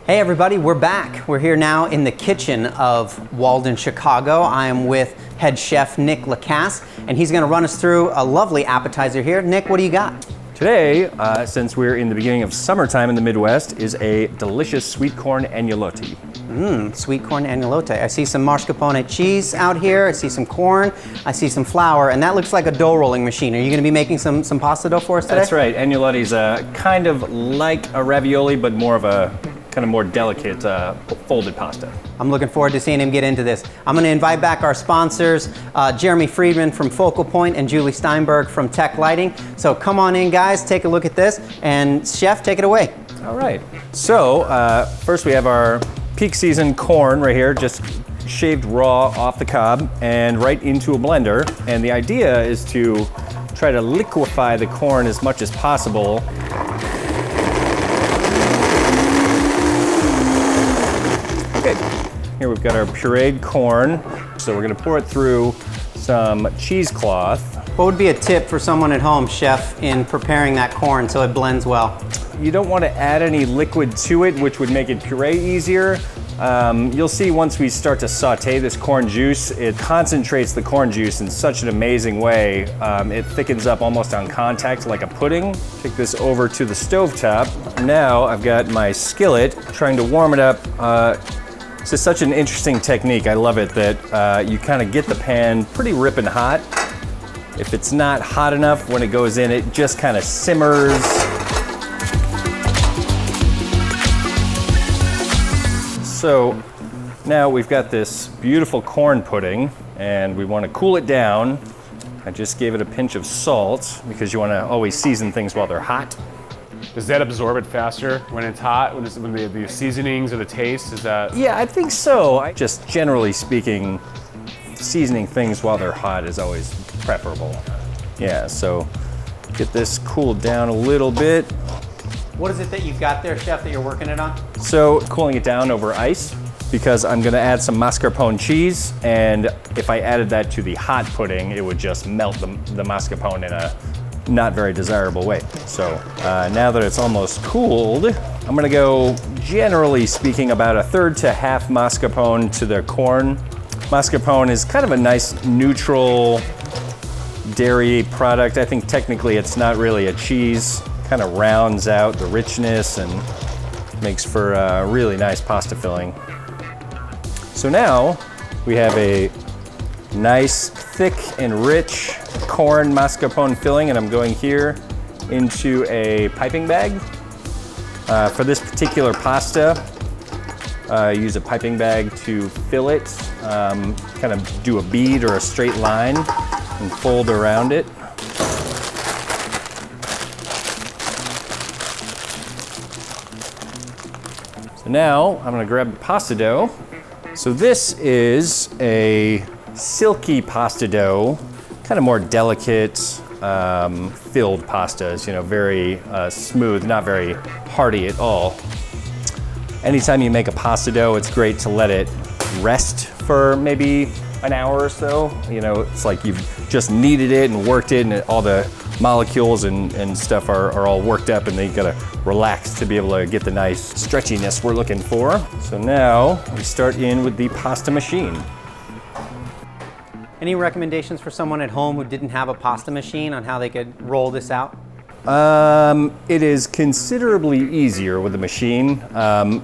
Hey everybody, we're back. We're here now in the kitchen of Walden, Chicago. I am with head chef Nick Lacasse, and he's gonna run us through a lovely appetizer here. Nick, what do you got? Today, since we're in the beginning of summertime in the Midwest, is a delicious sweet corn agnolotti. Sweet corn agnolotti. I see some mascarpone cheese out here. I see some corn. I see some flour, and that looks like a dough rolling machine. Are you gonna be making some pasta dough for us today? That's right. Agnolotti is kind of like a ravioli, but more of a kind of more delicate folded pasta. I'm looking forward to seeing him get into this. I'm going to invite back our sponsors, Jeremy Friedman from Focal Point and Julie Steinberg from Tech Lighting. So come on in, guys, take a look at this, and Chef, take it away. All right. So first we have our peak season corn right here, just shaved raw off the cob and right into a blender. And the idea is to try to liquefy the corn as much as possible. Okay, here we've got our pureed corn. So we're gonna pour it through some cheesecloth. What would be a tip for someone at home, Chef, in preparing that corn so it blends well? You don't want to add any liquid to it, which would make it puree easier. You'll see once we start to saute this corn juice, it concentrates the corn juice in such an amazing way. It thickens up almost on contact like a pudding. Take this over to the stovetop. Now I've got my skillet, trying to warm it up. This is such an interesting technique. I love it that you kind of get the pan pretty ripping hot. If it's not hot enough when it goes in, it just kind of simmers. So now we've got this beautiful corn pudding and we want to cool it down. I just gave it a pinch of salt because you want to always season things while they're hot. Does that absorb it faster when it's hot? When the seasonings or the taste, is that? Yeah, I think so. Just generally speaking, seasoning things while they're hot is always preferable. Yeah, so get this cooled down a little bit. What is it that you've got there, Chef, that you're working it on? So cooling it down over ice because I'm gonna add some mascarpone cheese, and if I added that to the hot pudding, it would just melt the mascarpone in a not very desirable way. So now that it's almost cooled, I'm gonna go, generally speaking, about 1/3 to half mascarpone to the corn. Mascarpone is kind of a nice neutral dairy product. I think technically it's not really a cheese. Kind of rounds out the richness and makes for a really nice pasta filling. So now we have a nice, thick and rich corn mascarpone filling, and I'm going here into a piping bag. For this particular pasta, I use a piping bag to fill it, kind of do a bead or a straight line and fold around it. So now I'm gonna grab the pasta dough. So this is a silky pasta dough, kind of more delicate, filled pastas, you know, very smooth, not very hearty at all. Anytime you make a pasta dough, it's great to let it rest for maybe an hour or so. You know, it's like you've just kneaded it and worked it, and all the molecules and stuff are all worked up, and then you gotta relax to be able to get the nice stretchiness we're looking for. So now we start in with the pasta machine. Any recommendations for someone at home who didn't have a pasta machine on how they could roll this out? It is considerably easier with the machine.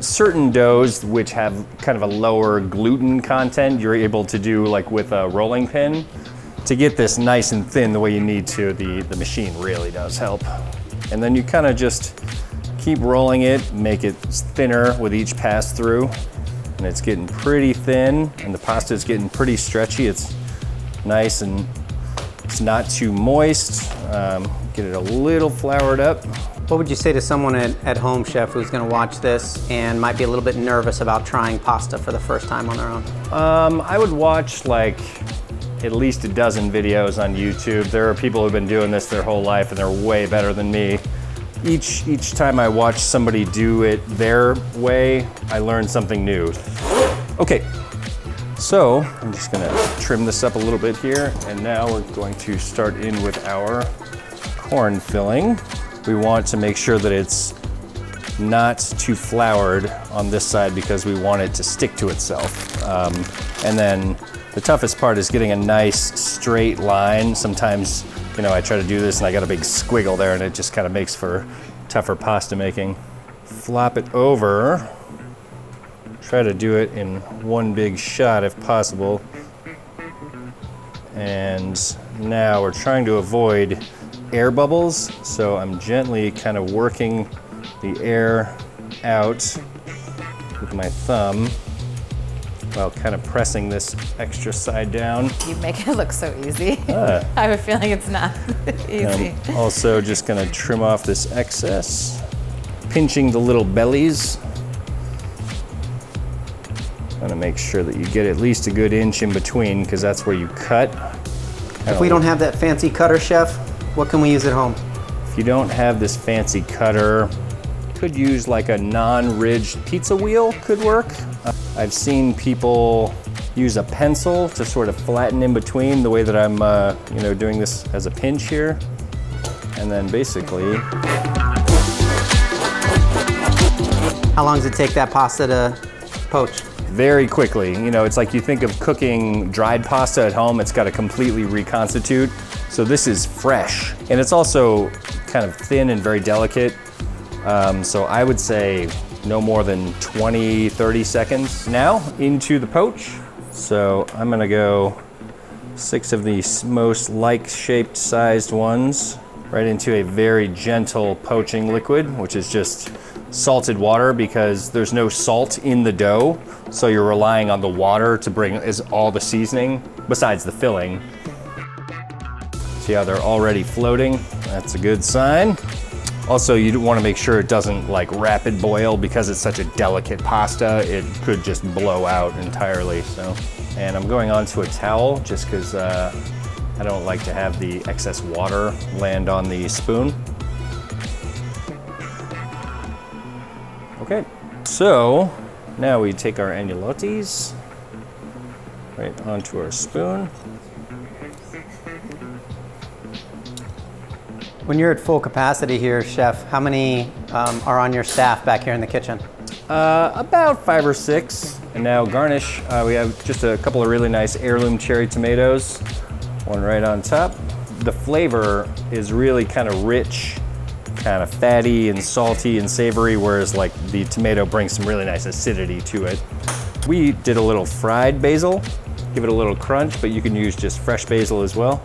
Certain doughs which have kind of a lower gluten content, you're able to do like with a rolling pin. To get this nice and thin the way you need to, the machine really does help. And then you kind of just keep rolling it, make it thinner with each pass through. And it's getting pretty thin, and the pasta is getting pretty stretchy. It's nice and it's not too moist. Get it a little floured up. What would you say to someone at home, Chef, who's gonna watch this and might be a little bit nervous about trying pasta for the first time on their own? I would watch like at least a dozen videos on YouTube. There are people who've been doing this their whole life and they're way better than me. Each time I watch somebody do it their way, I learn something new. Okay, so I'm just gonna trim this up a little bit here, and now we're going to start in with our corn filling. We want to make sure that it's not too floured on this side because we want it to stick to itself. And then the toughest part is getting a nice straight line. Sometimes, you know, I try to do this and I got a big squiggle there and it just kind of makes for tougher pasta making. Flop it over. Try to do it in one big shot if possible. And now we're trying to avoid air bubbles, so I'm gently kind of working the air out with my thumb while kind of pressing this extra side down. You make it look so easy. I have a feeling it's not easy. I'm also just gonna trim off this excess, pinching the little bellies. Gonna make sure that you get at least a good inch in between because that's where you cut. If we don't have that fancy cutter, Chef, what can we use at home? If you don't have this fancy cutter, could use like a non-ridged pizza wheel could work. I've seen people use a pencil to sort of flatten in between the way that I'm you know, doing this as a pinch here. And then basically. How long does it take that pasta to poach? Very quickly. You know, it's like you think of cooking dried pasta at home, it's got to completely reconstitute. So this is fresh. And it's also kind of thin and very delicate. So I would say no more than 20, 30 seconds. Now into the poach. So I'm gonna go 6 of the most like-shaped sized ones right into a very gentle poaching liquid, which is just salted water because there's no salt in the dough. So you're relying on the water to bring all the seasoning besides the filling. See how they're already floating? That's a good sign. Also, you want to make sure it doesn't like rapid boil because it's such a delicate pasta. It could just blow out entirely. So, and I'm going onto a towel just because I don't like to have the excess water land on the spoon. Okay, so now we take our agnolottis right onto our spoon. When you're at full capacity here, Chef, how many are on your staff back here in the kitchen? About 5 or 6. And now garnish, we have just a couple of really nice heirloom cherry tomatoes. One right on top. The flavor is really kind of rich, kind of fatty and salty and savory, whereas like the tomato brings some really nice acidity to it. We did a little fried basil, give it a little crunch, but you can use just fresh basil as well.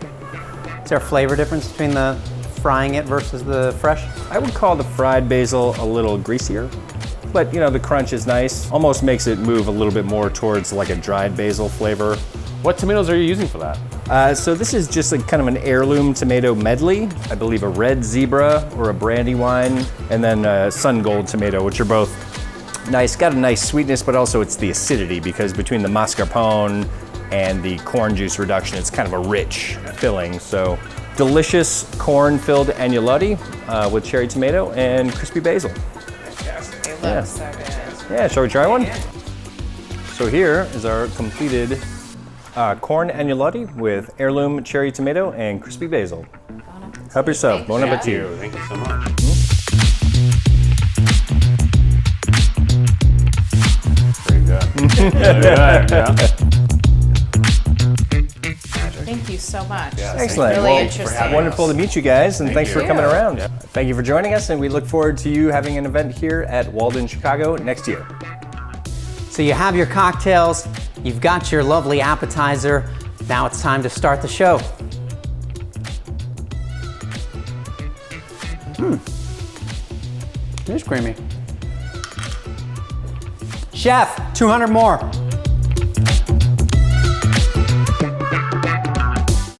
Is there a flavor difference between the frying it versus the fresh? I would call the fried basil a little greasier, but you know, the crunch is nice. Almost makes it move a little bit more towards like a dried basil flavor. What tomatoes are you using for that? So this is just like kind of an heirloom tomato medley. I believe a red zebra or a brandywine, and then a sun gold tomato, which are both nice, got a nice sweetness, but also it's the acidity because between the mascarpone and the corn juice reduction, it's kind of a rich filling. So delicious corn-filled agnolotti with cherry tomato and crispy basil. It looks so good. Yeah, shall we try one? So here is our completed corn agnolotti with heirloom cherry tomato and crispy basil. Help yourself. Bon appetit. Thank you so much. Very good. Yeah. Thank you so much. Excellent. Really Well, interesting. wonderful to meet you guys, and thanks for you. coming around. Thank you for joining us, and we look forward to you having an event here at Walden, Chicago next year. So you have your cocktails, you've got your lovely appetizer. Now it's time to start the show. It is creamy. Chef, 200 more.